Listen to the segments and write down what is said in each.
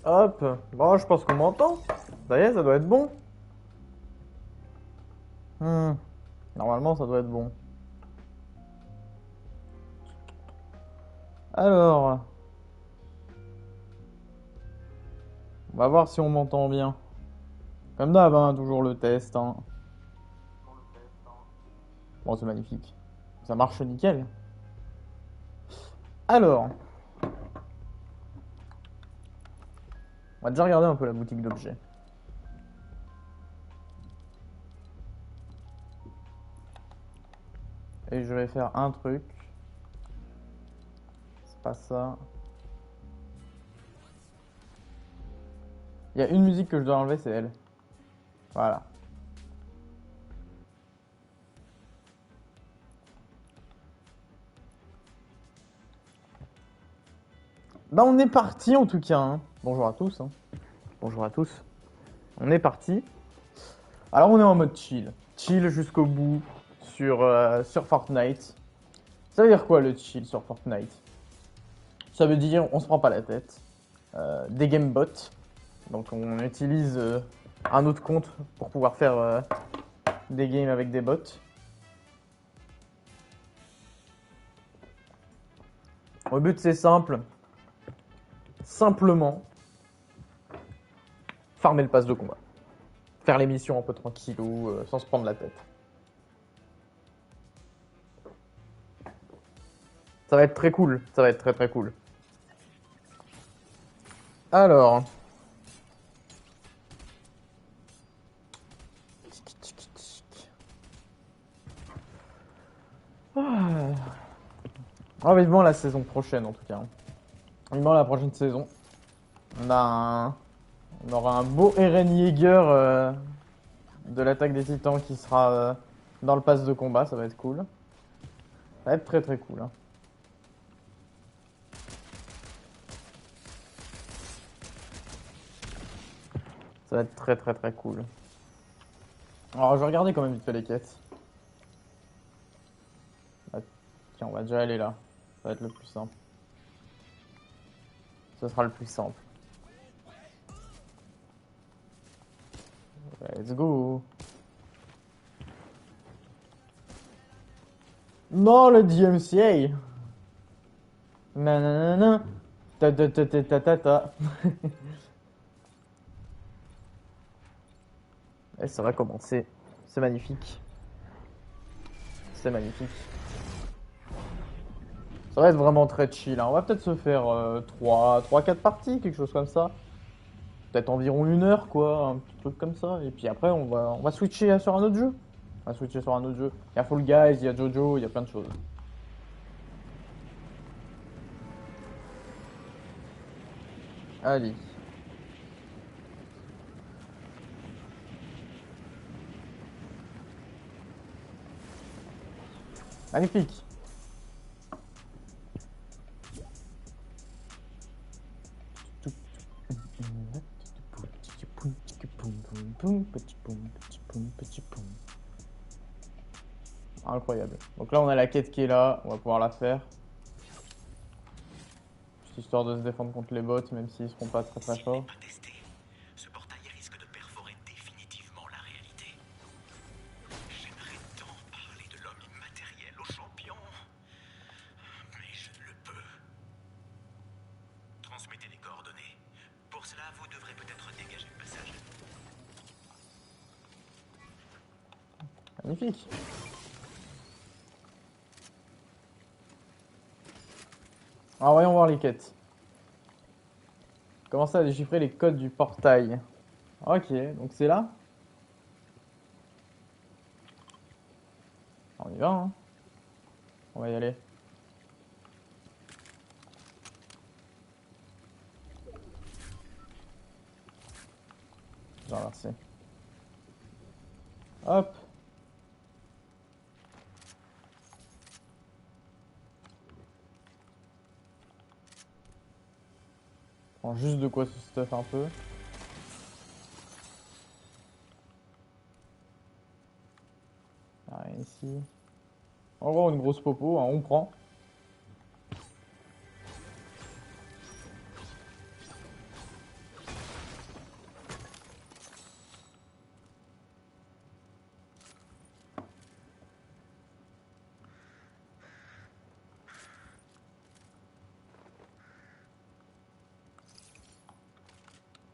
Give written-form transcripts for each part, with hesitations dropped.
Hop. Bon, je pense qu'on m'entend. Ça y est, ça doit être bon. Hmm. Normalement, ça doit être bon. Alors, on va voir si on m'entend bien. Comme d'hab, hein, toujours le test. Hein. Bon, c'est magnifique. Ça marche nickel. Alors, on va déjà regarder un peu la boutique d'objets. Et je vais faire un truc. C'est pas ça. Il y a une musique que je dois enlever, c'est elle. Voilà. Bah, on est parti en tout cas. Hein. Bonjour à tous. Hein. Bonjour à tous. On est parti. Alors, on est en mode chill. Chill jusqu'au bout sur Fortnite. Ça veut dire quoi le chill sur Fortnite? Ça veut dire on se prend pas la tête. Des gamebots. Donc, on utilise un autre compte pour pouvoir faire des games avec des bots. Le but, c'est simple. Simplement, farmer le pass de combat. Faire les missions un peu tranquillou, sans se prendre la tête. Ça va être très cool. Ça va être très très cool. Alors. Ah, vivement la saison prochaine en tout cas. Vivement la prochaine saison. On a un... On aura un beau Eren Yeager de l'attaque des titans qui sera dans le pass de combat. Ça va être cool. Ça va être très très cool. Hein. Ça va être très très très cool. Alors je vais regarder quand même vite fait les quêtes. Ah, tiens, on va déjà aller là. Ça va être le plus simple. Ce sera le plus simple. Let's go. Non, le DMCA. Nanana. Ta ta ta ta ta ta ta. Et ça va commencer. C'est magnifique. C'est magnifique. Ça va être vraiment très chill. Hein. On va peut-être se faire 3-4 parties, quelque chose comme ça. Peut-être environ 1 heure, quoi. Un petit truc comme ça. Et puis après, on va switcher sur un autre jeu. On va switcher sur un autre jeu. Il y a Fall Guys, il y a Jojo, il y a plein de choses. Allez. Magnifique. Incroyable. Donc là, on a la quête qui est là. On va pouvoir la faire. Juste histoire de se défendre contre les bots, même s'ils seront pas très très S'il n'est forts. pas testé, ce portail risque de perforer définitivement la réalité. J'aimerais tant parler de l'homme immatériel au champion, mais je ne le peux. Transmettez les coordonnées. Pour cela, vous devrez peut-être dégager le passage. Magnifique. Alors voyons voir les quêtes. Commencez à déchiffrer les codes du portail. Ok, donc c'est là. On y va, hein. On va y aller. Je remercie. Hop. Prends juste de quoi se stuff un peu. Rien ici. En gros, une grosse popo, hein, on prend.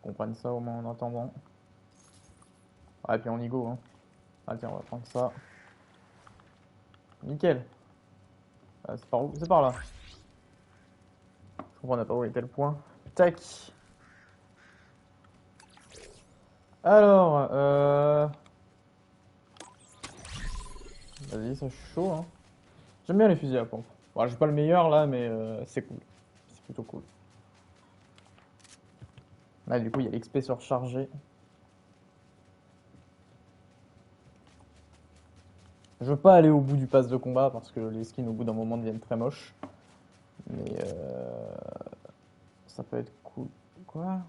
qu'on prenne ça au moins en attendant. Ouais, et puis on y go, hein. Ah tiens, on va prendre ça. Nickel. C'est par où? C'est par là. Je comprenais pas où était le point. Tac. Alors, vas-y, ça je suis chaud, hein. J'aime bien les fusils à pompe. Bon, j'ai pas le meilleur là, mais c'est cool. C'est plutôt cool. Là, du coup, il y a l'XP surchargé. Je veux pas aller au bout du pass de combat parce que les skins au bout d'un moment deviennent très moches. Mais ça peut être cool. Quoi?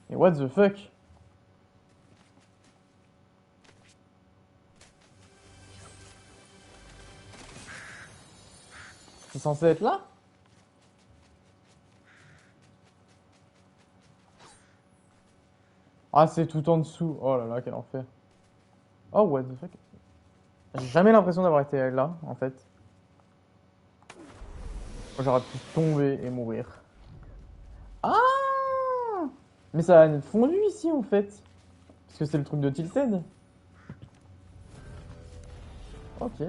Et what the fuck? C'est censé être là? Ah, c'est tout en dessous. Oh là là, quel enfer. Oh, what the fuck? J'ai jamais l'impression d'avoir été là, en fait. J'aurais pu tomber et mourir. Ah! Mais ça a fondu ici, en fait. Parce que c'est le truc de Tilted. Ok.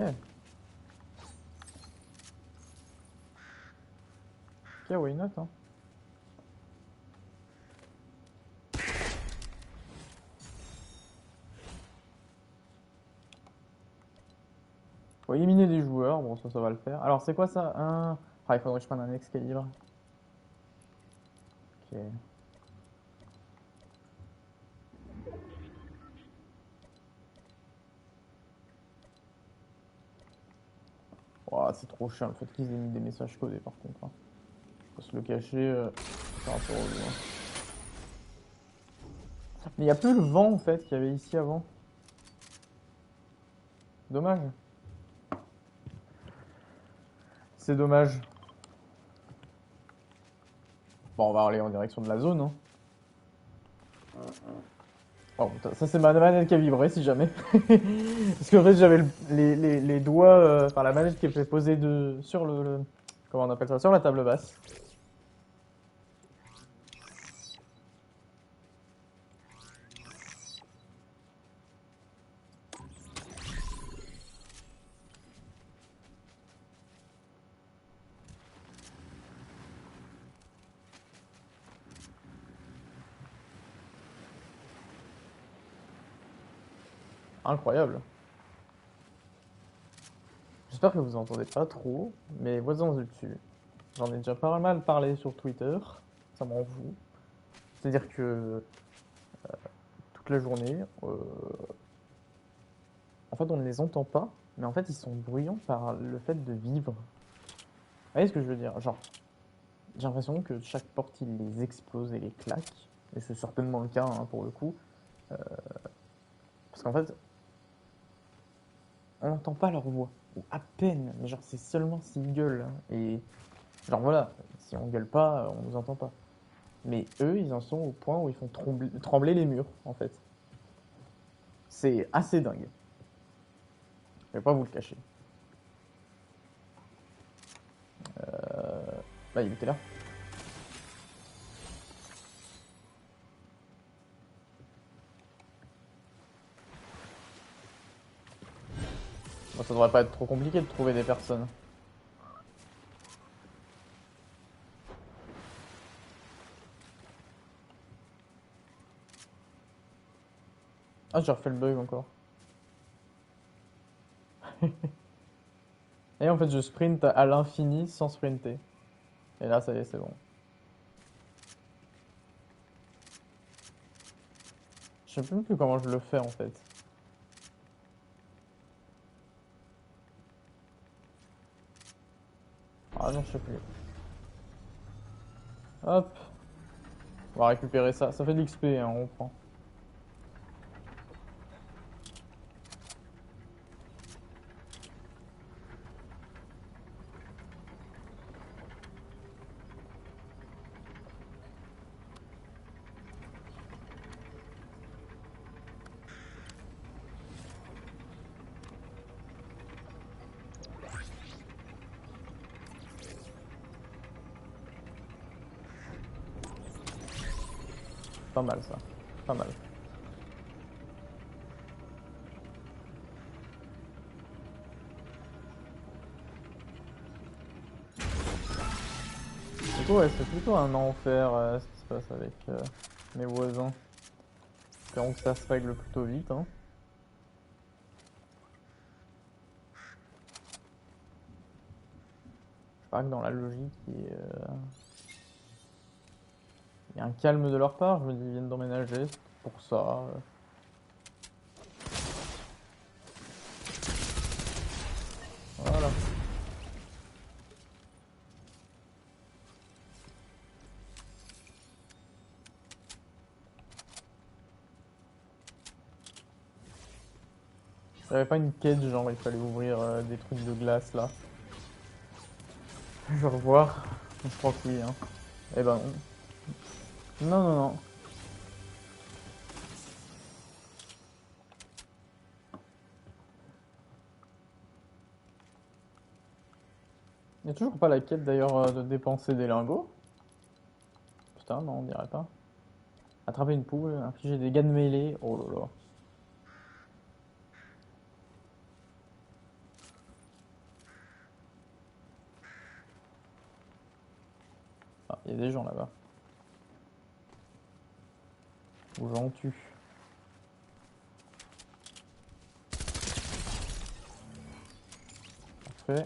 Ok, why not, hein. Faut éliminer des joueurs, bon ça va le faire. Alors c'est quoi ça? Un... Ah, il faudrait que je prenne un Excalibur. Ok. Ouah, c'est trop chiant le fait qu'ils aient mis des messages codés par contre, hein. Faut se le cacher par rapport au jeu, hein. Mais il n'y a plus le vent en fait qu'il y avait ici avant. Dommage. C'est dommage. Bon, on va aller en direction de la zone, hein. Oh, putain, ça c'est ma manette qui a vibré si jamais. Parce qu'en fait j'avais les doigts, enfin la manette qui était posée sur comment on appelle ça? Sur la table basse. Incroyable. J'espère que vous entendez pas trop mes voisins du dessus. J'en ai déjà pas mal parlé sur Twitter, ça m'en fout. C'est-à-dire que toute la journée, en fait on ne les entend pas, mais en fait ils sont bruyants par le fait de vivre. Vous voyez ce que je veux dire? Genre, j'ai l'impression que chaque porte il les explose et les claque, et c'est certainement le cas hein, pour le coup. Parce qu'en fait, on n'entend pas leur voix, ou à peine, mais genre c'est seulement s'ils gueulent. Hein, et genre voilà, si on gueule pas, on nous entend pas. Mais eux, ils en sont au point où ils font trembler les murs, en fait. C'est assez dingue. Je vais pas vous le cacher. Là, il était là. Bon, ça devrait pas être trop compliqué de trouver des personnes. Ah, j'ai refait le bug encore. Et en fait, je sprint à l'infini sans sprinter. Et là, ça y est, c'est bon. Je sais même plus comment je le fais en fait. Ah non, je sais plus. Hop, on va récupérer ça. Ça fait de l'XP, hein, on prend. pas mal ça. Pas mal. Ouais, c'est plutôt un enfer ce qui se passe avec mes voisins. Espérons que ça se règle plutôt vite. Hein. Je crois que dans la logique, il y a un calme de leur part. Je me dis, ils viennent d'emménager, c'est pour ça. Voilà. J'avais pas une quête, genre il fallait ouvrir des trucs de glace là. Je vais revoir. Je crois que oui. Hein. Eh ben non. Non, non, non. Il n'y a toujours pas la quête d'ailleurs de dépenser des lingots. Putain, non, on dirait pas. Attraper une poule, infliger des dégâts de mêlée. Oh là là. Ah, il y a des gens là-bas. Où j'en tue. Parfait.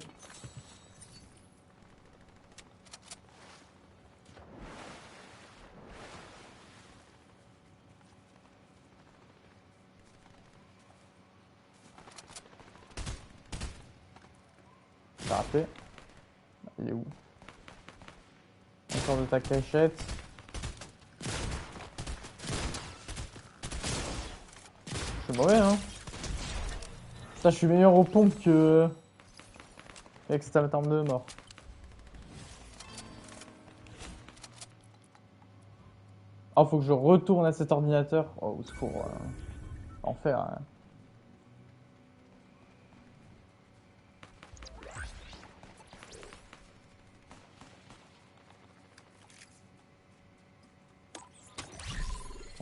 T'as raté. Il est où? Encore de ta cachette. C'est mauvais, hein. Ça, je suis meilleur aux pompes que avec cette arme de mort. Ah, faut que je retourne à cet ordinateur. Oh, au secours. Enfer. Hein.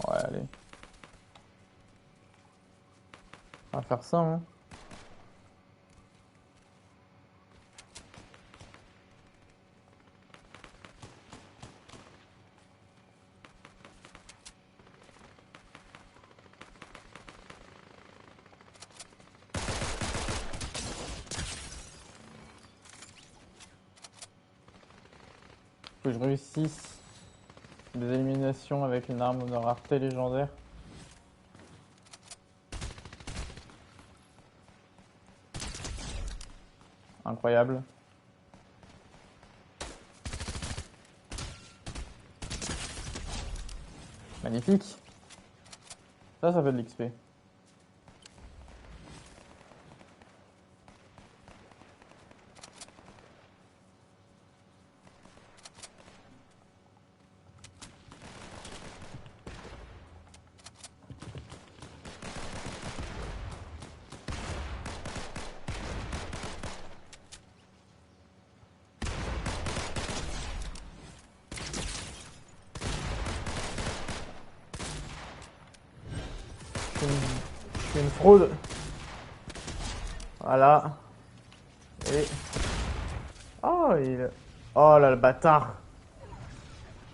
Ouais, allez. On va faire ça, hein. Faut que je réussisse des éliminations avec une arme de rareté légendaire. Incroyable. Magnifique. Ça fait de l'XP. Je fais une fraude. Voilà. Et... Oh, il... Oh là, le bâtard.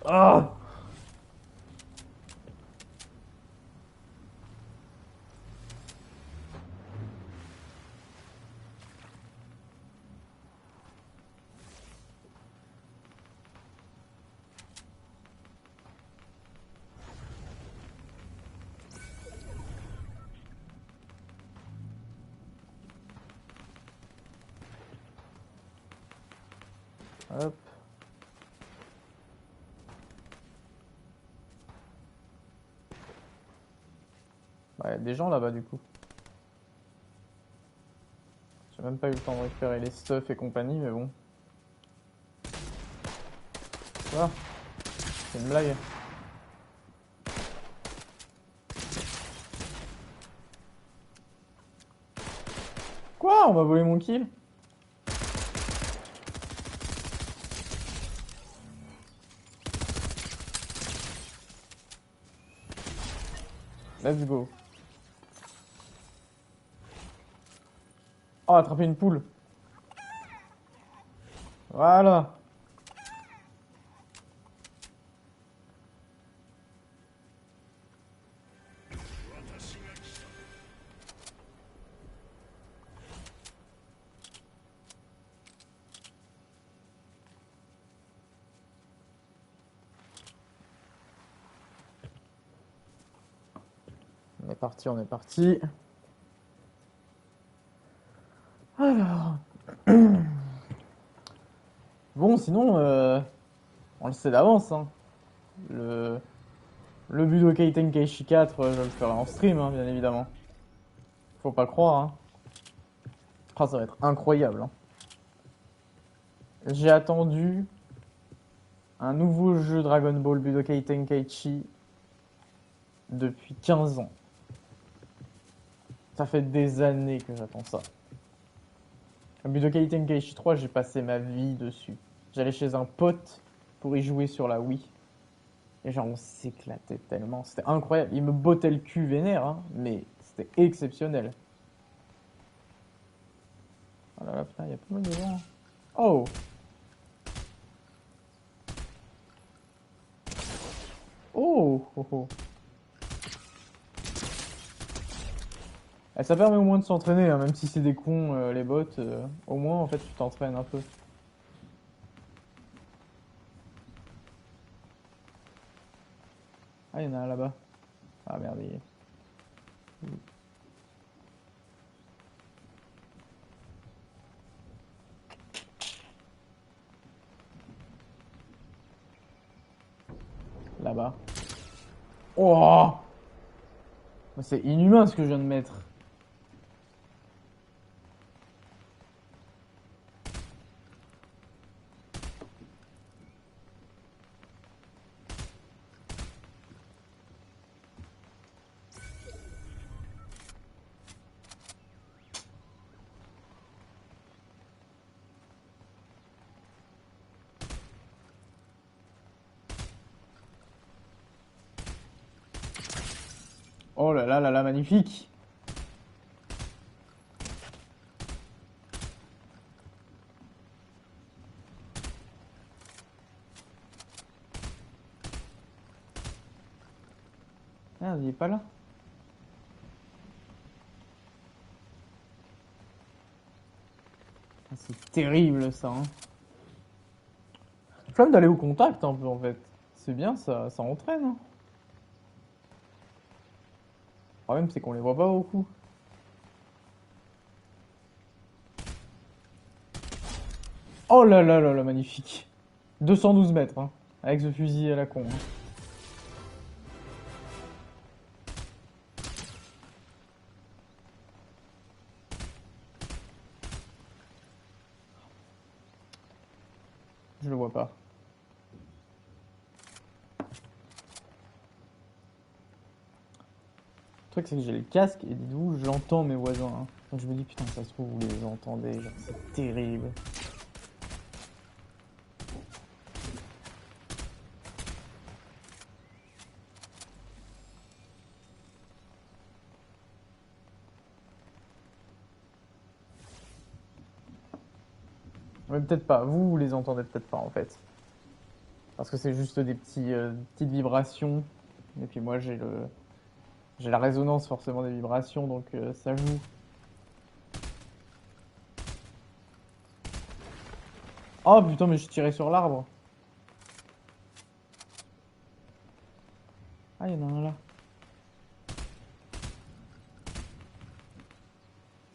Oh. Hop. Bah, y a des gens là-bas du coup. J'ai même pas eu le temps de récupérer les stuff et compagnie, mais bon. Ah, c'est une blague. Quoi? On m'a volé mon kill? Let's go. Oh, attraper une poule. Voilà. On est parti, on est parti. Alors. Bon, sinon, on le sait d'avance, hein. Le, le Budokai Tenkaichi 4, je le ferai en stream, hein, bien évidemment. Faut pas croire, hein. Ah, ça va être incroyable, hein. J'ai attendu un nouveau jeu Dragon Ball Budokai Tenkaichi depuis 15 ans. Ça fait des années que j'attends ça. Budokai Tenkaichi 3, j'ai passé ma vie dessus. J'allais chez un pote pour y jouer sur la Wii. Et genre, on s'éclatait tellement. C'était incroyable. Il me bottait le cul vénère, hein, mais c'était exceptionnel. Oh là là, putain, il y a pas mal de gens. Oh! Oh! Oh, oh. Eh, ça permet au moins de s'entraîner, hein, même si c'est des cons, les bots. Au moins, en fait, tu t'entraînes un peu. Ah, il y en a un là-bas. Ah merde, il est... Là-bas. Oh! C'est inhumain ce que je viens de mettre. Oh là là, magnifique! Merde, il est pas là. Ah, c'est terrible ça, hein. Flemme d'aller au contact un peu en fait. C'est bien, ça entraîne, hein. Le problème c'est qu'on les voit pas beaucoup. Oh là, magnifique. 212 mètres, hein, avec ce fusil à la con, hein. Je le vois pas. Le truc c'est que j'ai le casque et dites-vous, j'entends mes voisins, hein. Donc je me dis putain, ça se trouve vous les entendez, genre c'est terrible. Mais peut-être pas, vous les entendez peut-être pas en fait. Parce que c'est juste des petites vibrations. Et puis moi j'ai la résonance forcément des vibrations, donc ça joue. Oh putain, mais je tirais sur l'arbre. Ah, il y en a un là.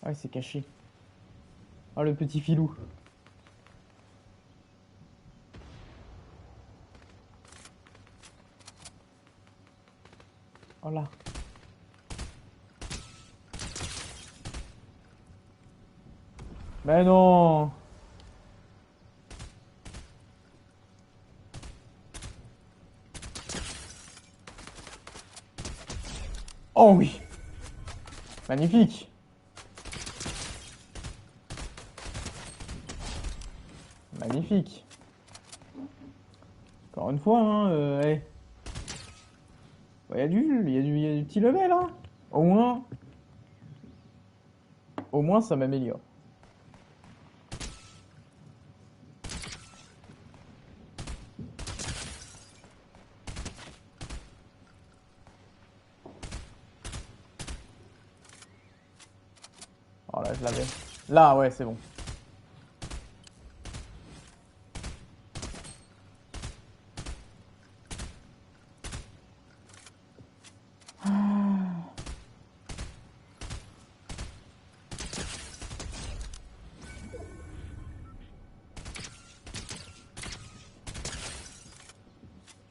Ah, il s'est caché. Oh, le petit filou. Oh là. Mais non. Oh oui. Magnifique. Magnifique. Encore une fois, hein, hey. Il y a du petit level, hein. Au moins, ça m'améliore. Oh là, je l'avais. Là, ouais, c'est bon.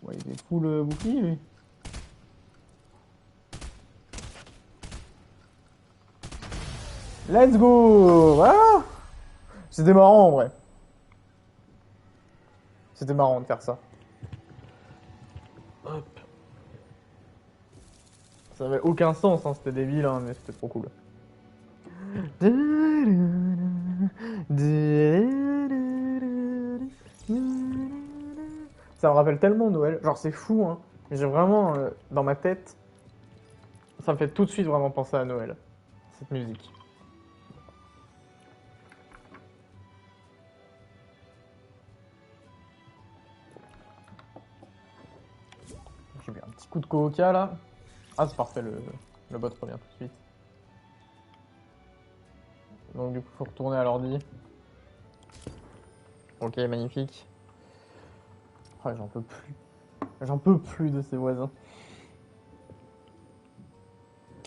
Ouais, il est full bouclier, lui. Let's go! Voilà! C'était marrant, en vrai. C'était marrant de faire ça. Hop. Ça avait aucun sens, hein, c'était débile, hein, mais c'était trop cool. Ça me rappelle tellement Noël. Genre, c'est fou, hein. J'ai vraiment, dans ma tête, ça me fait tout de suite vraiment penser à Noël, cette musique. J'ai bu un petit coup de coca, là. Ah, c'est parfait, le bot revient tout de suite. Donc, du coup, faut retourner à l'ordi. Ok, magnifique. Oh, j'en peux plus. J'en peux plus de ces voisins.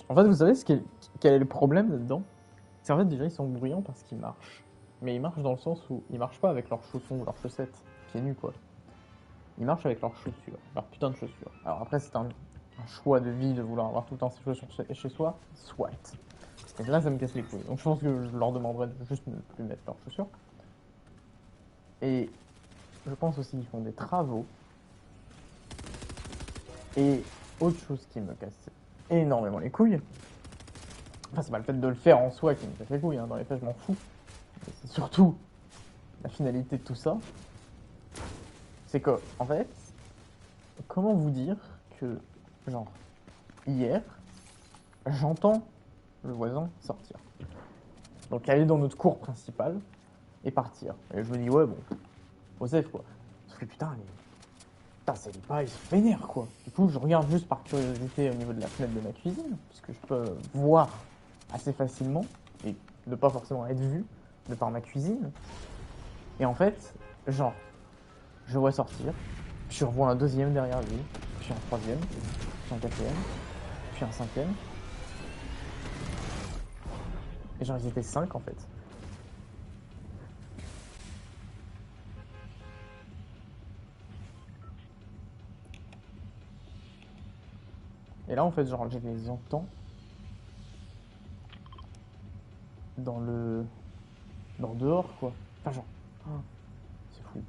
En fait, vous savez quel est le problème là-dedans? C'est en fait, déjà, ils sont bruyants parce qu'ils marchent. Mais ils marchent dans le sens où ils marchent pas avec leurs chaussons ou leurs chaussettes, pieds nus, quoi. Ils marchent avec leurs chaussures, leurs putains de chaussures. Alors après, c'est un choix de vie de vouloir avoir tout le temps ses chaussures chez soi, soit. Et là, ça me casse les couilles. Donc je pense que je leur demanderais de juste ne plus mettre leurs chaussures. Et je pense aussi qu'ils font des travaux. Et autre chose qui me casse énormément les couilles, enfin, c'est pas le fait de le faire en soi qui me casse les couilles, hein. Dans les faits, je m'en fous. C'est surtout la finalité de tout ça. C'est que, en fait, comment vous dire que, genre, hier, j'entends le voisin sortir. Donc aller dans notre cour principale et partir. Et je me dis, ouais, bon, faut safe, quoi. Sauf que putain, c'est pas, ils se vénèrent, quoi. Du coup, je regarde juste par curiosité au niveau de la fenêtre de ma cuisine, puisque je peux voir assez facilement et ne pas forcément être vu de par ma cuisine. Et en fait, genre, je vois sortir, puis je revois un deuxième derrière lui, puis un troisième, puis un quatrième, puis un cinquième. Et genre, ils étaient 5 en fait. Et là, en fait, genre, je les entends dans le. dans dehors, quoi. Enfin, genre. Oh, c'est fou.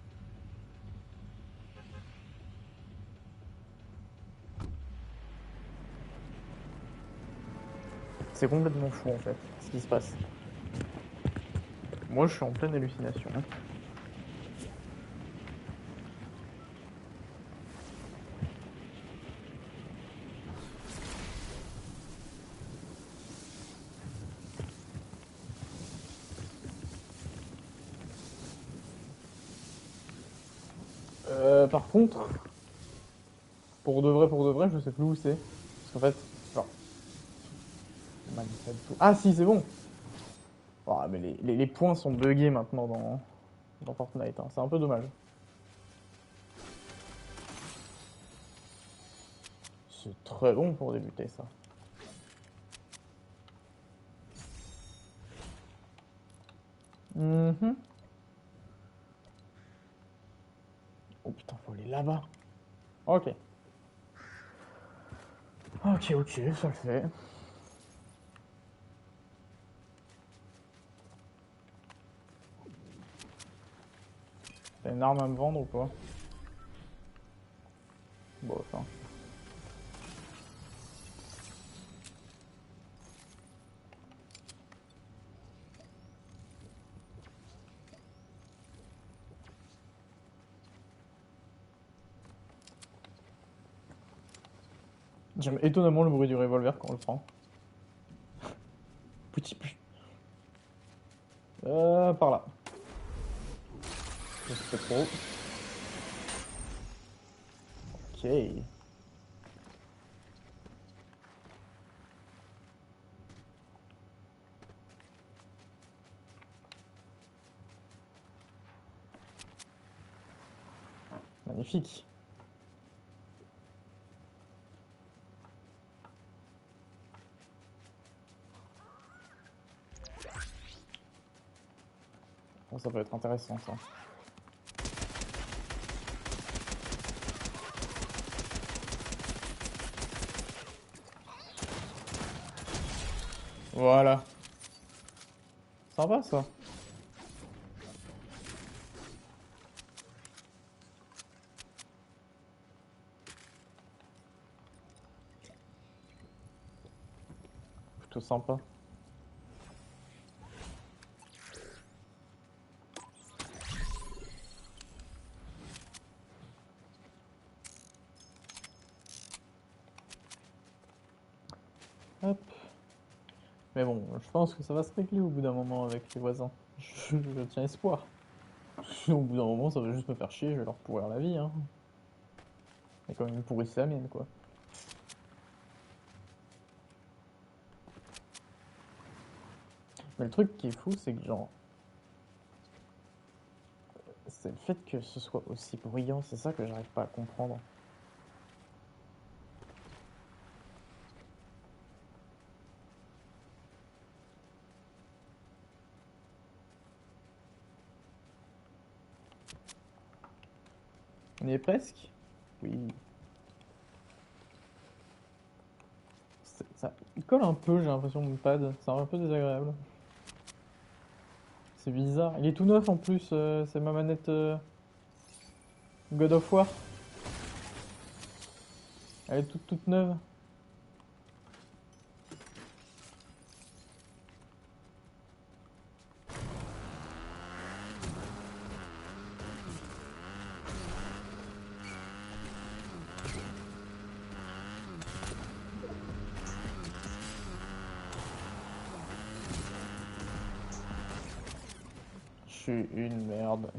C'est complètement fou, en fait, ce qui se passe. Moi, je suis en pleine hallucination. Par contre, pour de vrai, je sais plus où c'est. Parce qu'en fait, genre. Ah, si, c'est bon! Oh, mais les points sont buggés maintenant dans Fortnite, hein. C'est un peu dommage. C'est très bon pour débuter, ça. Mhm. Oh putain, faut aller là-bas. Ok. Ok, ok, ça le fait. T'as une arme à me vendre ou pas? Bon, enfin. J'aime étonnamment le bruit du revolver quand on le prend. Petit plus. Par là. Je sais pas trop. Ok. Magnifique. Bon, ça peut être intéressant ça. Voilà. Sympa ça. Plutôt sympa. Hop. Mais bon, je pense que ça va se régler au bout d'un moment avec les voisins. Je tiens espoir. Au bout d'un moment, ça va juste me faire chier, je vais leur pourrir la vie, hein. Et comme ils me pourrissent la mienne, quoi. Mais le truc qui est fou, c'est que genre... C'est le fait que ce soit aussi bruyant, c'est ça que j'arrive pas à comprendre. On y est presque? Oui. Ça, il colle un peu, j'ai l'impression, mon pad. C'est un peu désagréable. C'est bizarre. Il est tout neuf en plus, c'est ma manette God of War. Elle est toute neuve. Je suis une merde.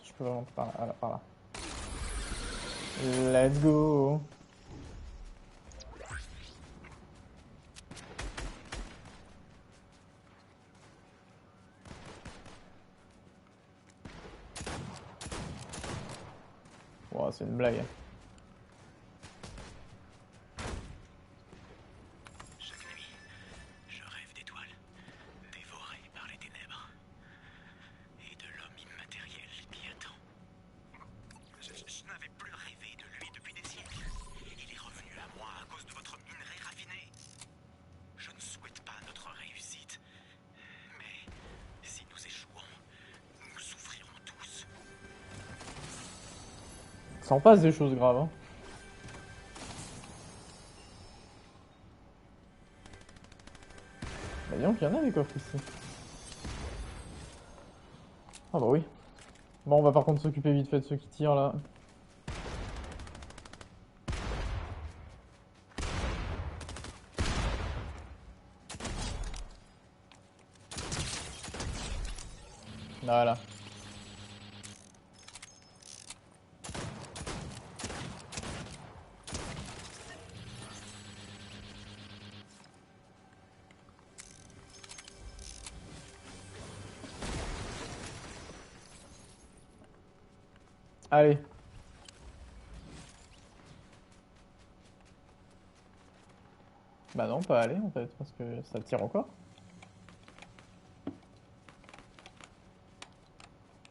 Je peux vraiment par là, voilà, par là. Let's go. Wow, c'est une blague. Chaque nuit, je rêve d'étoiles, dévorées par les ténèbres, et de l'homme immatériel qui attend. Je n'avais plus rêvé de lui depuis des siècles. Il est revenu à moi à cause de votre minerai raffiné. Je ne souhaite pas notre réussite, mais si nous échouons, nous souffrirons tous. Ça en passe des choses graves, hein. Bah disons qu'il y en a des coffres ici. Ah bah oui. Bon, on va par contre s'occuper vite fait de ceux qui tirent là. Voilà. Allez. Bah non, pas aller en fait, parce que ça tire encore.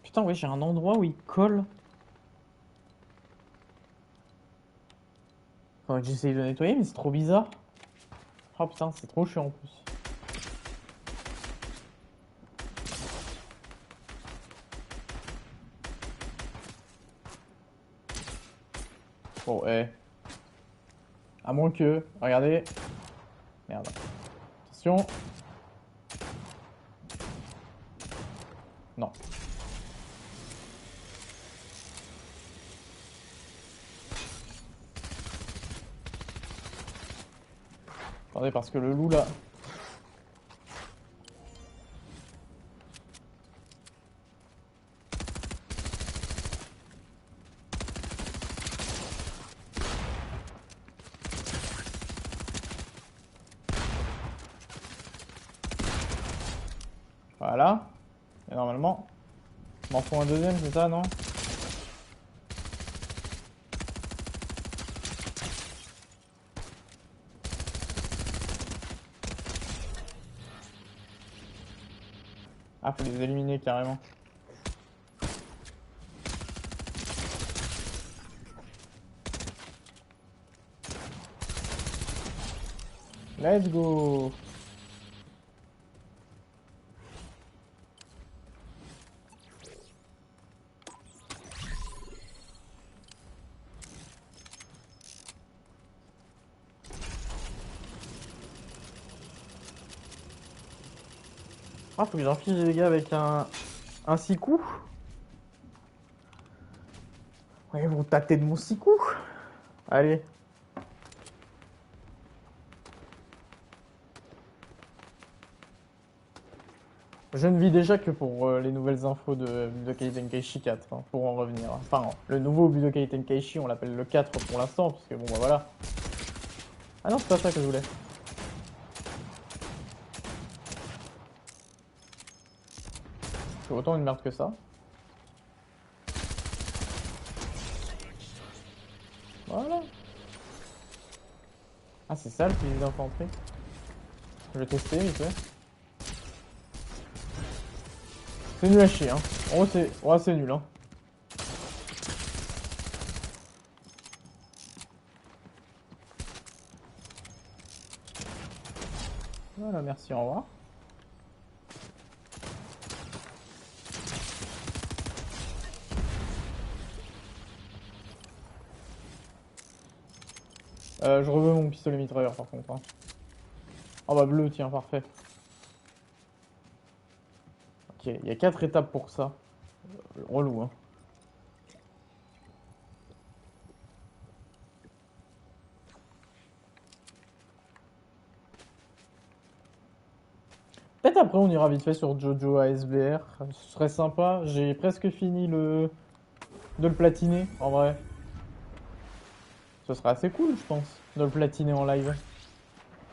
Putain, ouais, j'ai un endroit où il colle. Faudrait que j'essaye de le nettoyer, mais c'est trop bizarre. Oh putain, c'est trop chiant en plus. Oh, eh. À moins que... Regardez. Merde. Attention. Non. Attendez, parce que le loup, là... Voilà. Et normalement... M'en faut un deuxième, c'est ça, non? Ah, faut les éliminer carrément. Let's go! Ah, faut que j'inflige les dégâts avec un 6 coups. Ouais, ils vont tâter de mon 6 coups. Allez. Je ne vis déjà que pour les nouvelles infos de Budokai Tenkaichi 4, hein, pour en revenir. Enfin, le nouveau Budokai Tenkaichi, on l'appelle le 4 pour l'instant, parce que bon, bah voilà. Ah non, c'est pas ça que je voulais. C'est autant une merde que ça. Voilà. Ah, c'est ça le fusil d'infanterie. Je vais tester, vite fait. C'est nul à chier, hein. En gros, c'est ouais, c'est nul, hein. Voilà, merci, au revoir. Je reveux mon pistolet mitrailleur par contre, hein. Oh bah bleu, tiens, parfait. Ok, il y a 4 étapes pour ça. Relou, hein. Peut-être après on ira vite fait sur Jojo ASBR. Ce serait sympa. J'ai presque fini de le platiner, en vrai. Ce serait assez cool, je pense, de le platiner en live.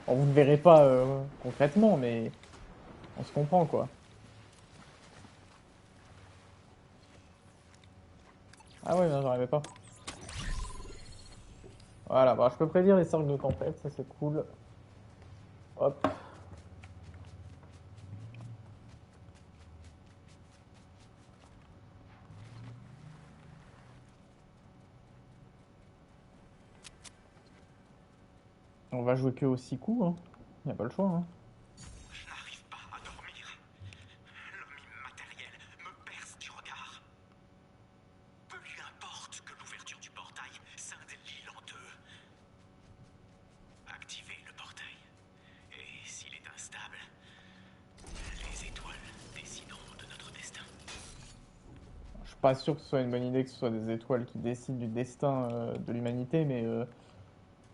Bon, vous ne verrez pas concrètement, mais on se comprend, quoi. Ah ouais, non, j'arrivais pas. Voilà, bah, je peux prédire les cercles de tempête, ça c'est cool. Hop. On va jouer que aux 6 coups, hein. Y a pas le choix, hein. Je n'arrive pas à dormir. L'homme immatériel me perce du regard. Peu lui importe que l'ouverture du portail scinde l'île en deux. Activez le portail. Et s'il est instable, les étoiles décideront de notre destin. Je suis pas sûr que ce soit une bonne idée que ce soit des étoiles qui décident du destin de l'humanité, mais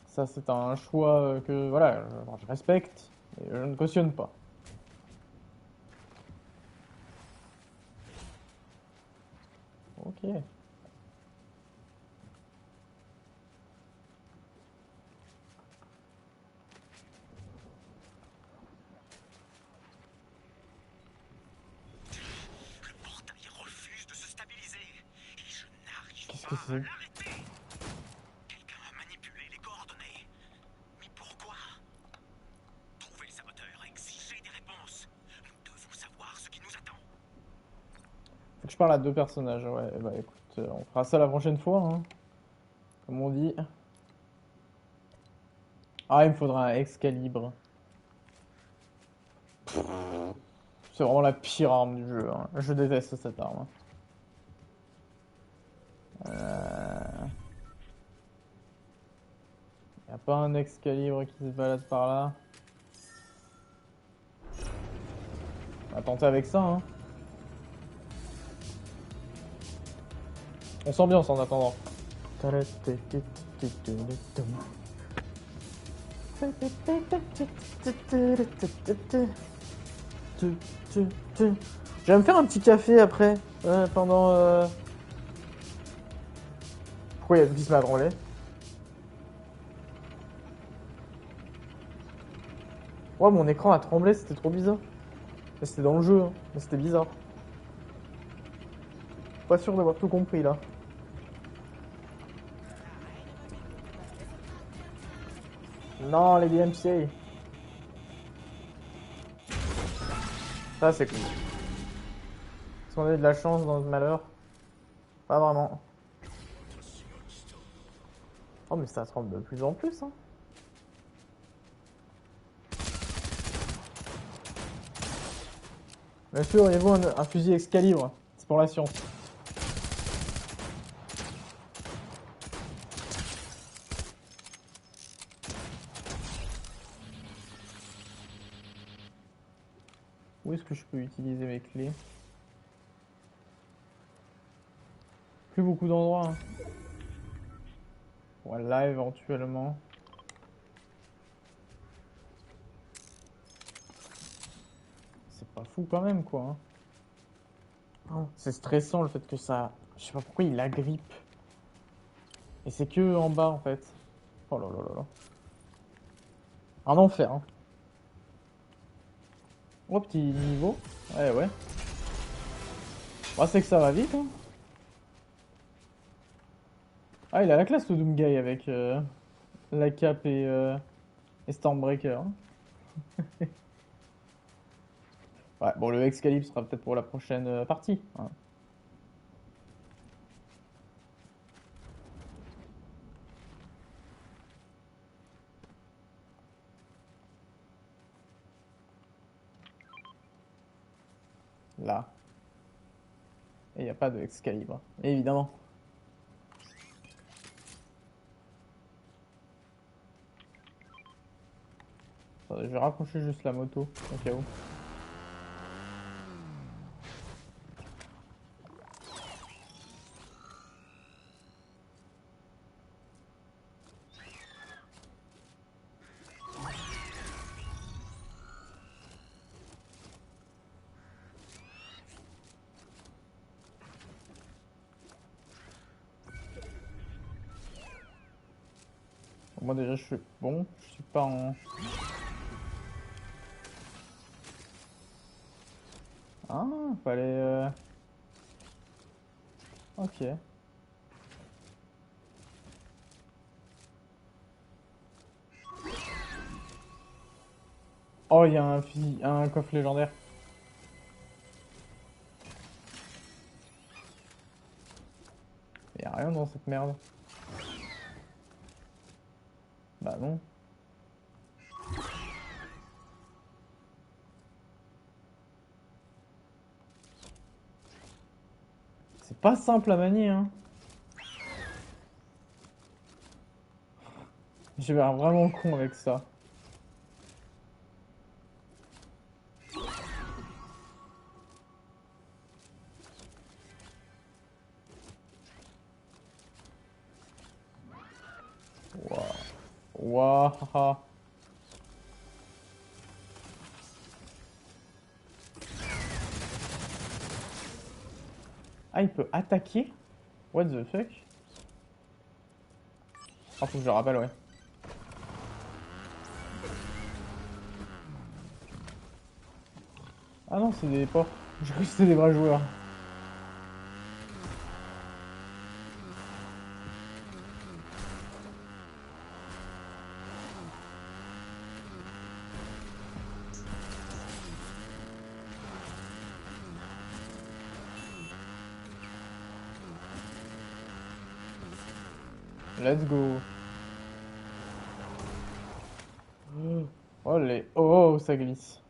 ça c'est un choix que voilà, je respecte et je ne cautionne pas. Ok. Le portail refuse de se stabiliser. Et je n'arrive Qu'est-ce que pas à c'est? l'arrêter. Quelqu'un a manipulé les coordonnées. Mais pourquoi? Trouvez le saboteur, exigez des réponses. Nous devons savoir ce qui nous attend. Faut que je parle à deux personnages. Ouais, bah écoute, on fera ça la prochaine fois, hein, comme on dit. Ah, il me faudra un Excalibur. C'est vraiment la pire arme du jeu, hein. Je déteste cette arme. Y'a pas un Excalibur qui se balade par là? On va tenter avec ça, hein. On s'ambiance en attendant. Je vais me faire un petit café après, pendant... Pourquoi il y a tout qui se met à trembler? Ouais, mon écran a tremblé, c'était trop bizarre. Mais c'était dans le jeu, hein. Mais c'était bizarre. Pas sûr d'avoir tout compris là. Non, les DMCA. Ça, c'est cool. Est-ce qu'on a eu de la chance dans ce malheur? Pas vraiment. Oh, mais ça tremble de plus en plus, hein. Bien sûr, auriez-vous un fusil Excalibur? C'est pour la science. Où est-ce que je peux utiliser mes clés? Plus beaucoup d'endroits, hein. Ouais, là, éventuellement. C'est pas fou quand même, quoi, hein. Oh, c'est stressant le fait que ça... Je sais pas pourquoi il agrippe. Et c'est que en bas, en fait. Oh là là là là. Un enfer, hein. Oh, petit niveau. Ouais, ouais. Bah, c'est que ça va vite, hein. Ah, il a la classe, le Doomguy, avec la cape et Stormbreaker, hein. Ouais, bon, le Excalibur sera peut-être pour la prochaine partie, hein. Là. Et il n'y a pas de Excalibur, évidemment. Attendez, je vais rapprocher juste la moto, au cas où. Moi déjà je suis bon, je suis pas en... Ah, fallait... Ok. Oh, il y a un coffre légendaire. Il y a rien dans cette merde. Bah non. C'est pas simple à manier, hein. J'ai l'air vraiment con avec ça. Waouh. Waouh. Ah, il peut attaquer? What the fuck? Ah, faut que je le rappelle, ouais. Ah non, c'est des porcs. J'ai cru que c'était des vrais joueurs. Let's go. Oh, les... Oh, ça glisse.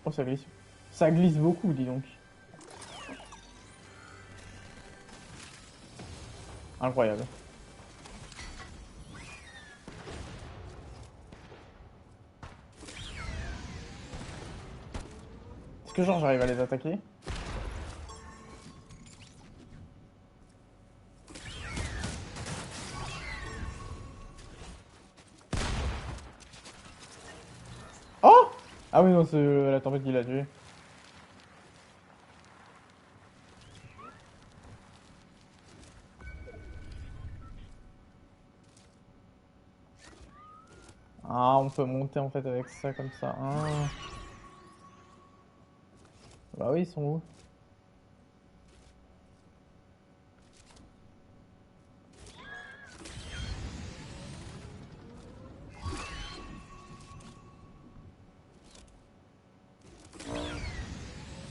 Oh, ça glisse. Ça glisse beaucoup, dis donc. Incroyable. Est-ce que genre j'arrive à les attaquer? Oh! Ah oui non, c'est la tempête qui l'a tué. Ah, on peut monter en fait avec ça comme ça. Ah. Bah oui, ils sont où?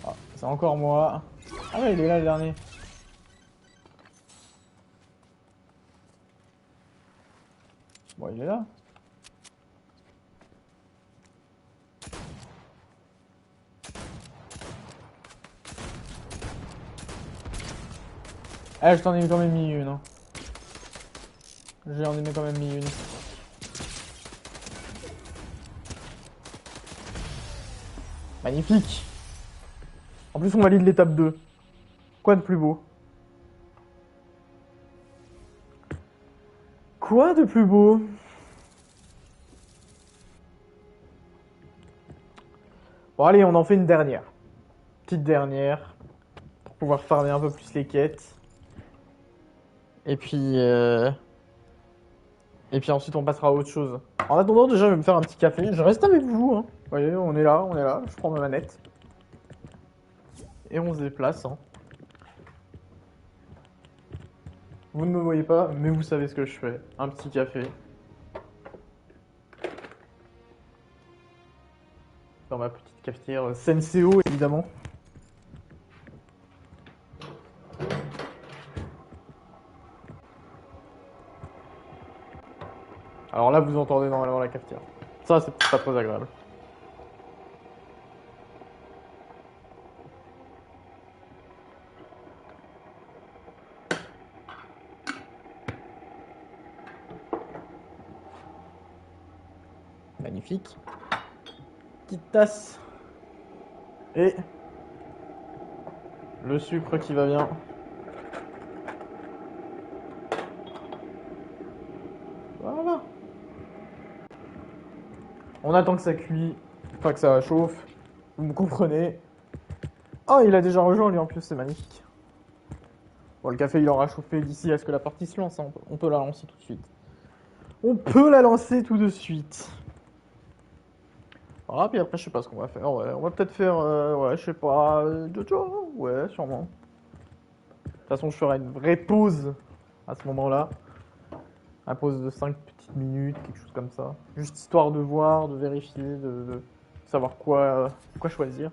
Ah, c'est encore moi. Ah ouais, il est là le dernier. Bon, il est là. Eh, je t'en ai quand même mis une. Hein. J'en ai quand même mis une. Magnifique. En plus, on valide l'étape 2. Quoi de plus beau? Quoi de plus beau? Bon, allez, on en fait une dernière. Petite dernière. Pour pouvoir farmer un peu plus les quêtes. Et puis... Et puis ensuite, on passera à autre chose. En attendant, déjà, je vais me faire un petit café. Je reste avec vous. Hein. Vous voyez, on est là, on est là. Je prends ma manette. Et on se déplace. Hein. Vous ne me voyez pas, mais vous savez ce que je fais. Un petit café. Dans ma petite cafetière Senseo, évidemment. Alors là, vous entendez normalement la cafetière. Ça, c'est pas très agréable. Magnifique. Petite tasse. Et le sucre qui va bien. Voilà. On attend que ça cuit, enfin que ça chauffe. Vous me comprenez. Oh, il a déjà rejoint lui en plus, c'est magnifique. Bon, le café il aura chauffé d'ici à ce que la partie se lance. Hein. On peut la lancer tout de suite. On peut la lancer tout de suite. Voilà, puis après, je sais pas ce qu'on va faire. Ouais, on va peut-être faire, ouais, je sais pas, Jojo. Ouais, sûrement. De toute façon, je ferai une vraie pause à ce moment-là. Une pause de 5 petites minutes, quelque chose comme ça. Juste histoire de voir, de vérifier, de savoir quoi choisir.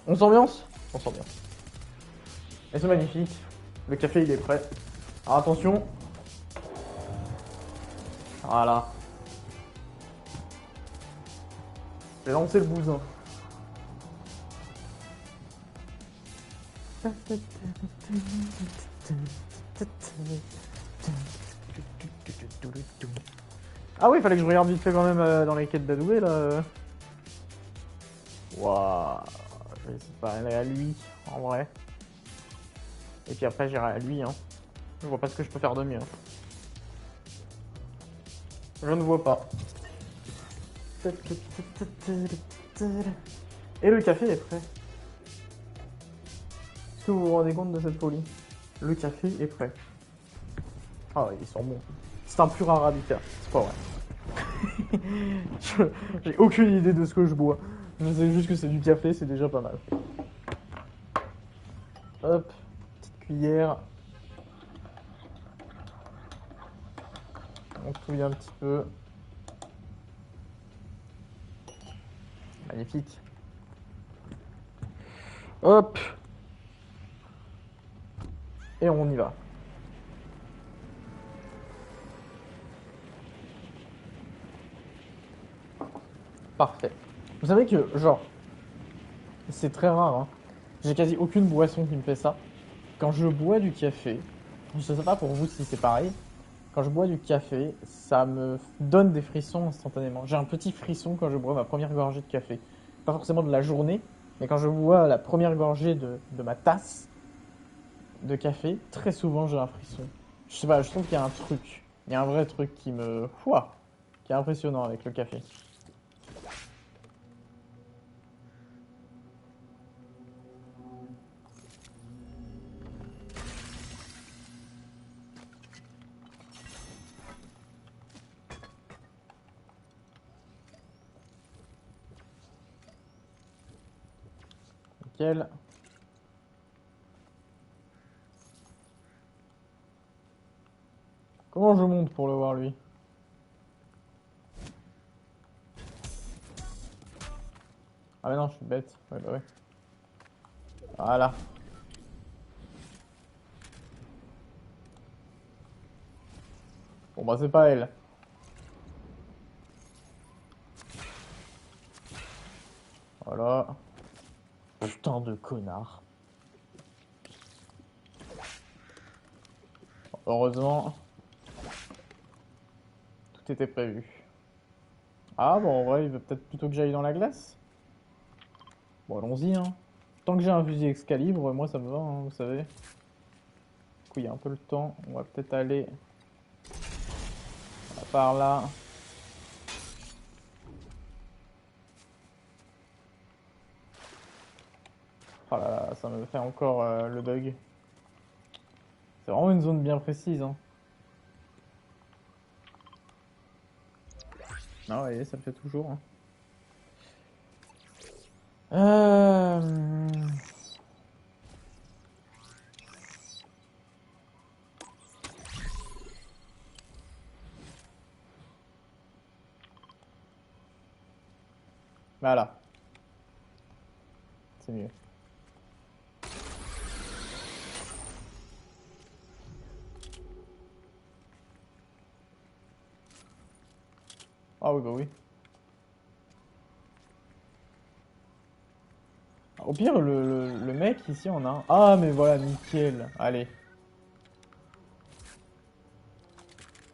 On s'ambiance? On s'ambiance. Et c'est magnifique. Le café, il est prêt. Alors attention. Voilà. Je vais lancer le bousin. Ah oui, il fallait que je regarde vite fait quand même dans les quêtes d'Adoubé là. Waouh. Je vais essayer de parler à lui, en vrai. Et puis après, j'irai à lui. Hein. Je vois pas ce que je peux faire de mieux. Je ne vois pas. Et le café est prêt. Est-ce que vous vous rendez compte de cette folie? Le café est prêt. Ah ouais, ils sont bons. C'est un pur arabica, c'est pas vrai. J'ai aucune idée de ce que je bois. Je sais juste que c'est du café, c'est déjà pas mal. Hop, petite cuillère. On touille un petit peu. Magnifique. Hop. Et on y va. Parfait. Vous savez que, genre, c'est très rare, hein. J'ai quasi aucune boisson qui me fait ça. Quand je bois du café, Je sais pas pour vous si c'est pareil. Quand je bois du café, ça me donne des frissons instantanément. J'ai un petit frisson quand je bois ma première gorgée de café. Pas forcément de la journée, mais quand je bois la première gorgée de ma tasse de café, très souvent j'ai un frisson. Je sais pas, je trouve qu'il y a un truc. Il y a un vrai truc qui me... Ouah, qui est impressionnant avec le café. Nickel. Comment je monte pour le voir lui? Ah mais non, je suis bête. Ouais, bah ouais. Voilà. Bon bah c'est pas elle. Voilà. Putain de connard. Heureusement, tout était prévu. Ah bon, en vrai, il veut peut-être plutôt que j'aille dans la glace. Bon, allons-y, hein. Tant que j'ai un fusil Excalibur, moi ça me va, hein, vous savez. Du coup, il y a un peu le temps. On va peut-être aller par là. Oh là là, ça me fait encore le bug. C'est vraiment une zone bien précise, hein. Ah ouais, ça le fait toujours, hein. Euh... Voilà, c'est mieux. Ah oui, bah oui. Au pire, le mec, ici, on a un... Ah, mais voilà, nickel. Allez.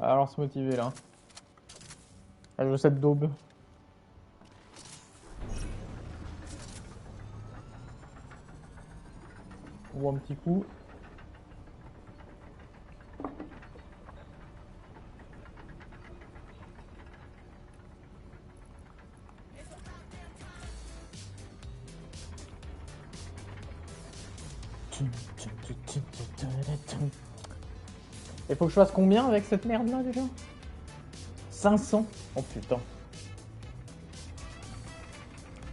Alors, se motiver, là. Ah, je veux cette daube. On voit un petit coup. Il faut que je fasse combien avec cette merde là déjà? 500. Oh putain.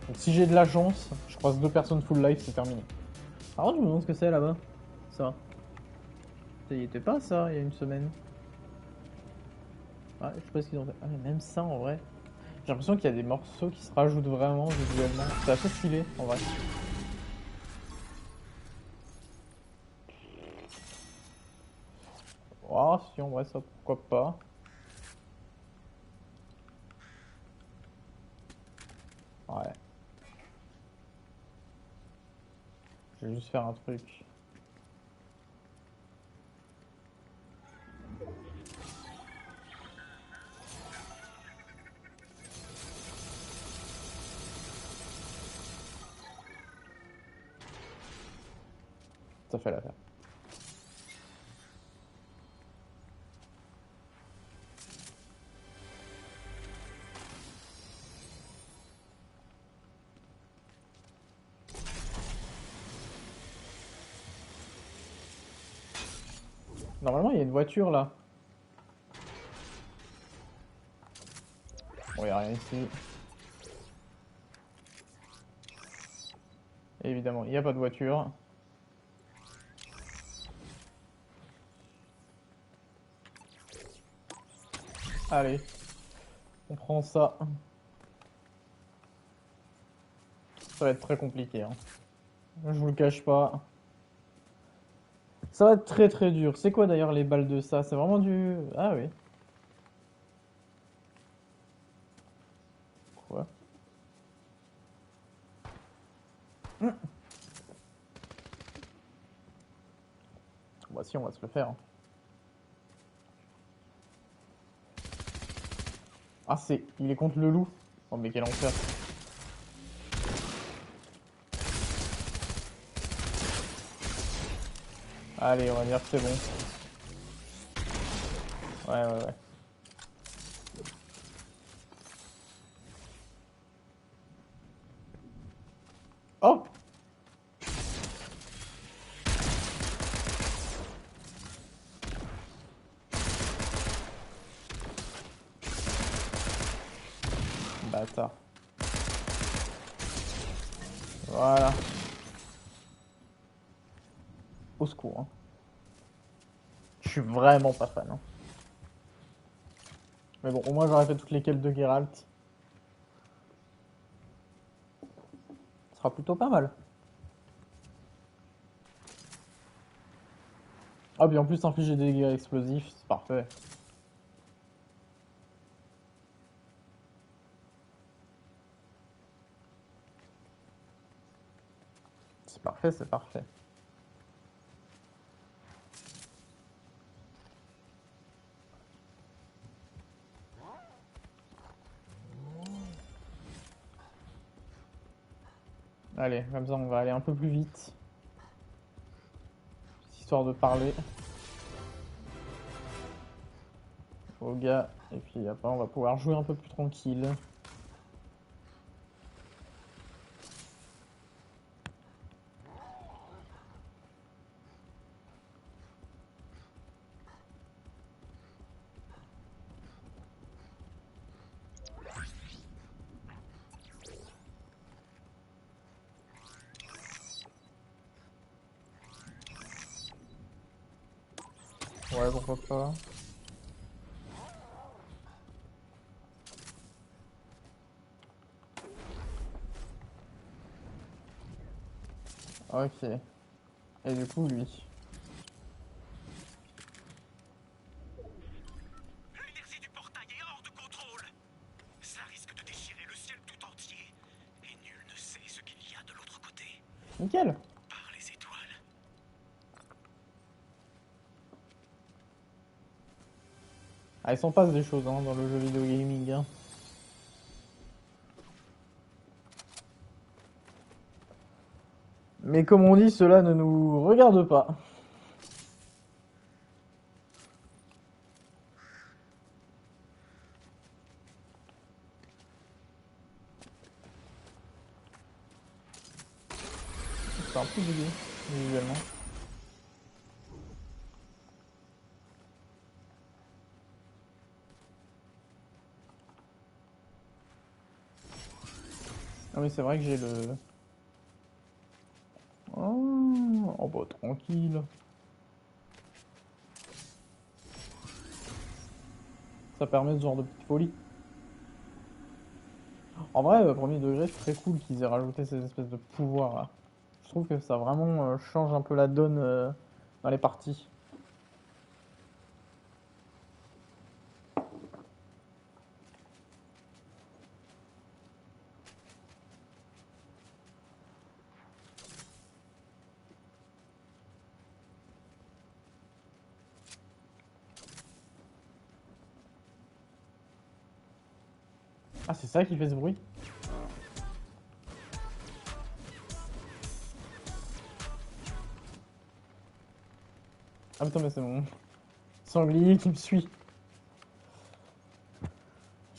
Donc si j'ai de la chance, je croise deux personnes full life, c'est terminé. Alors je me demande ce que c'est là-bas. Ça. Ça y était pas ça il y a une semaine. Ouais, je sais pas ce qu'ils ont fait. Ah mais même ça en vrai. J'ai l'impression qu'il y a des morceaux qui se rajoutent vraiment visuellement. C'est assez stylé en vrai. Oh si en vrai ça pourquoi pas. Ouais. Je vais juste faire un truc. Ça fait l'affaire. Normalement il y a une voiture là. Bon, il n'y a rien ici. Évidemment, il n'y a pas de voiture. Allez, on prend ça. Ça va être très compliqué, hein. Je vous le cache pas. Ça va être très très dur. C'est quoi d'ailleurs les balles de ça? C'est vraiment du... Ah oui. Quoi? Bah si, on va se le faire, hein. Ah, il est contre le loup. Oh, mais quel enfer. Allez, on va dire que c'est bon. Ouais, ouais, ouais. Oh! Bâtard. Voilà. Au secours, hein. Je suis vraiment pas fan, hein. Mais bon, au moins j'aurais fait toutes les quêtes de Geralt. Ce sera plutôt pas mal. Ah, puis en plus, infliger des dégâts explosifs, c'est parfait. C'est parfait, c'est parfait. Allez, comme ça on va aller un peu plus vite. Histoire de parler aux gars. Et puis après on va pouvoir jouer un peu plus tranquille. Ouais, pourquoi pas. Ok. Et du coup, lui. L'inertie du portail est hors de contrôle. Ça risque de déchirer le ciel tout entier. Et nul ne sait ce qu'il y a de l'autre côté. Nickel. Par les étoiles. Ah, il s'en passe des choses hein, dans le jeu vidéo gaming. Hein. Mais comme on dit, cela ne nous regarde pas. C'est un peu bugué, visuellement. Ah oui, c'est vrai que j'ai le... Oh bah tranquille. Ça permet ce genre de petite folie. En vrai, premier degré, c'est très cool qu'ils aient rajouté ces espèces de pouvoirs là. Je trouve que ça vraiment change un peu la donne dans les parties. Ah, c'est ça qui fait ce bruit? Ah putain, mais c'est mon sanglier qui me suit.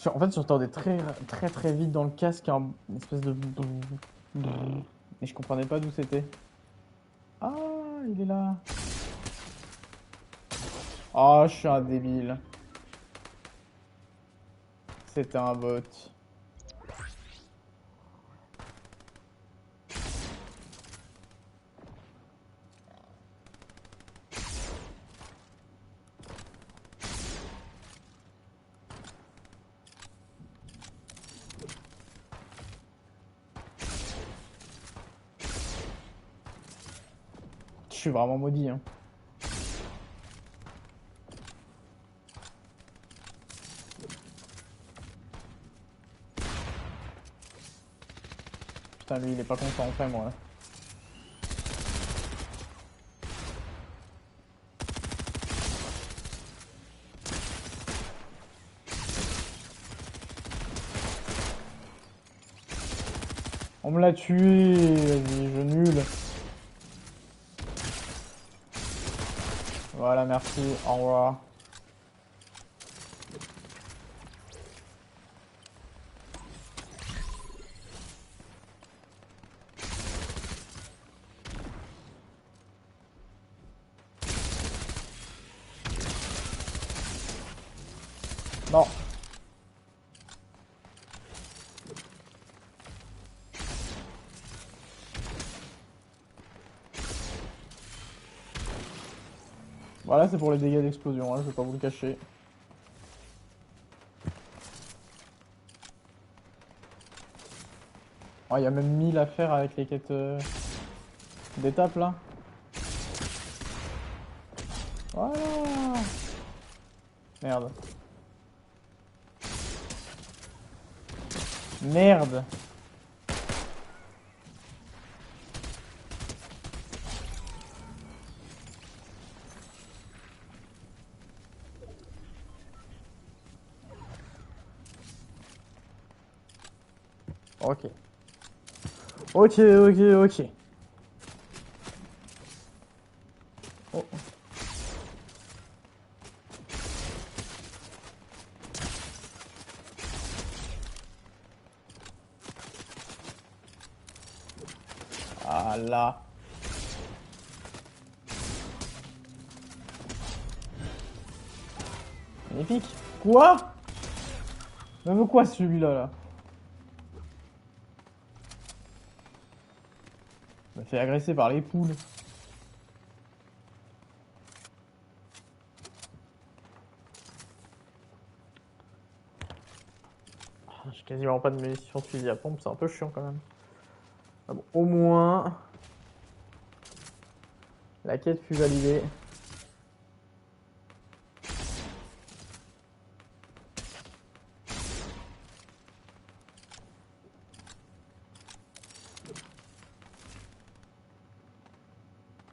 En fait, j'entendais très très très vite dans le casque une espèce de... Et je comprenais pas d'où c'était. Ah, il est là. Oh, je suis un débile. C'était un bot. Je suis vraiment maudit, hein. Putain, lui, il est pas content, enfin, moi. On me l'a tué. Vas-y, je nul. Voilà, merci. Au revoir. Non. Voilà, c'est pour les dégâts d'explosion, hein, je vais pas vous le cacher. Oh, il y a même 1000 à faire avec les quêtes d'étapes là. Voilà. Merde. Merde. Ok. Ok, ok, ok. Oh. Ah là. Magnifique. Quoi? Même quoi celui-là là? Je me fait agresser par les poules. J'ai quasiment pas de munitions de fusil à pompe, c'est un peu chiant quand même. Ah bon, au moins, la quête fut validée.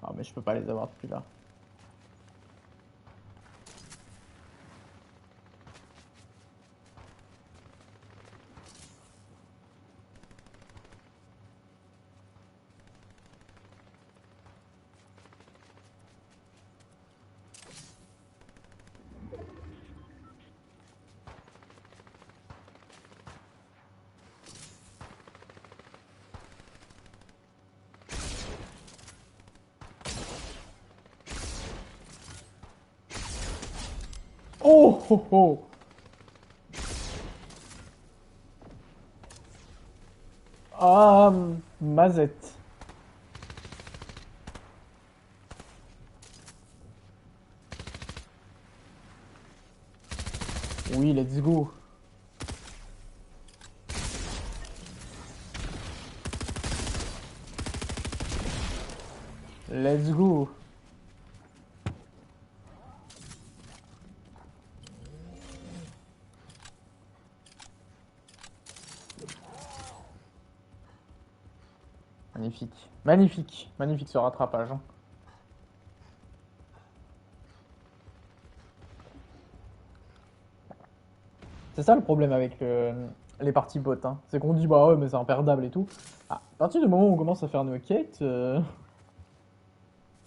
Ah mais je peux pas les avoir depuis là. Oh oh oh. Ah, Mazette. Oui, let's go. Let's go. Magnifique. Magnifique. Magnifique ce rattrapage. Hein. C'est ça le problème avec les parties bots. Hein. C'est qu'on dit bah ouais mais c'est imperdable et tout. Ah, à partir du moment où on commence à faire nos quêtes, on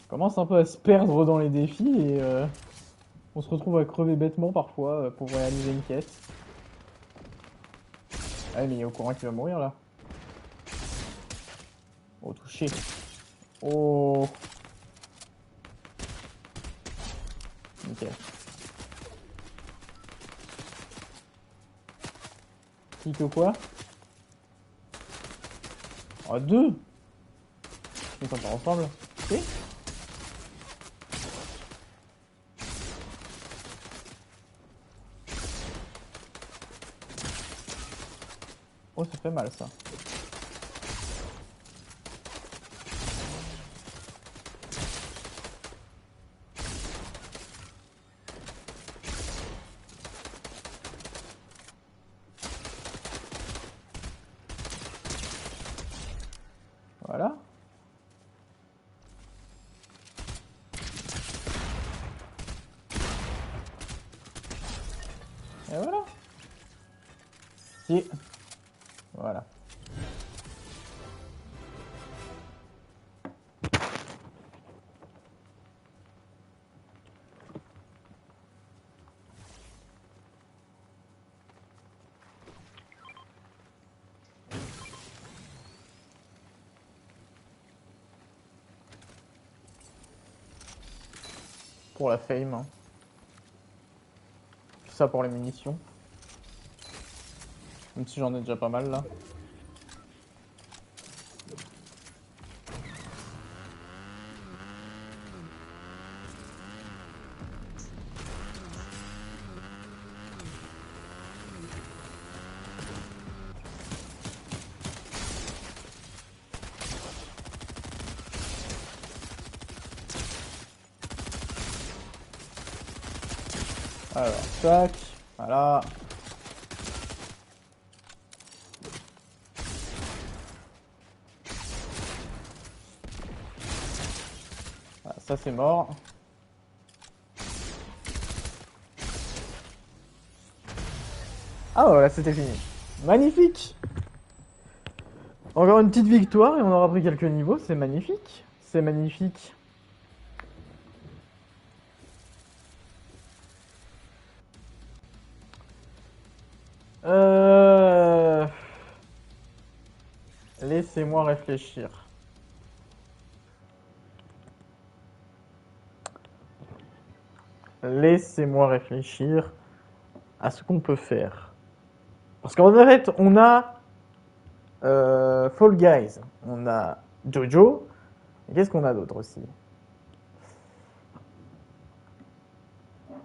commence un peu à se perdre dans les défis et on se retrouve à crever bêtement parfois pour réaliser une quête. Ah mais il est au courant qu'il va mourir là. Oh touché. Oh. Nickel. Clique quoi? Oh deux. On s'en part ensemble. Ok. Oh ça fait mal ça. Voilà. Et voilà. Si. Voilà. pour la fame. Hein. Tout ça pour les munitions. Même si j'en ai déjà pas mal là. Alors, tac, voilà. Voilà, ça c'est mort. Ah voilà, c'était fini. Magnifique. Encore une petite victoire et on aura pris quelques niveaux, c'est magnifique. C'est magnifique. Laissez-moi réfléchir. Laissez-moi réfléchir à ce qu'on peut faire. Parce qu'en fait, on a Fall Guys, on a Jojo, et qu'est-ce qu'on a d'autre aussi?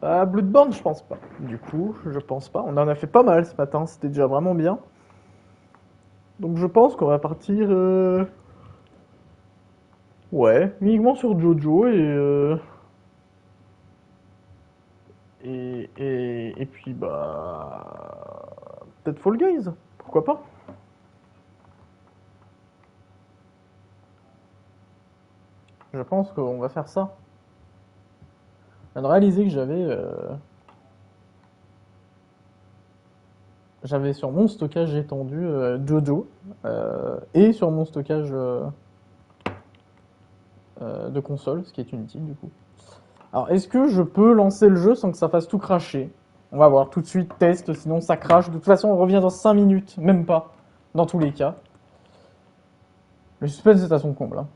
Bloodborne, je pense pas. Du coup, je pense pas. On en a fait pas mal ce matin, c'était déjà vraiment bien. Donc je pense qu'on va partir... Ouais, uniquement sur Jojo et puis bah... Peut-être Fall Guys, pourquoi pas? Je pense qu'on va faire ça. Je viens de réaliser que j'avais sur mon stockage étendu Jojo et sur mon stockage de console, ce qui est inutile du coup. Alors, est-ce que je peux lancer le jeu sans que ça fasse tout cracher? On va voir tout de suite, test, sinon ça crache. De toute façon, on revient dans 5 minutes, même pas, dans tous les cas. Le suspense est à son comble. Hein.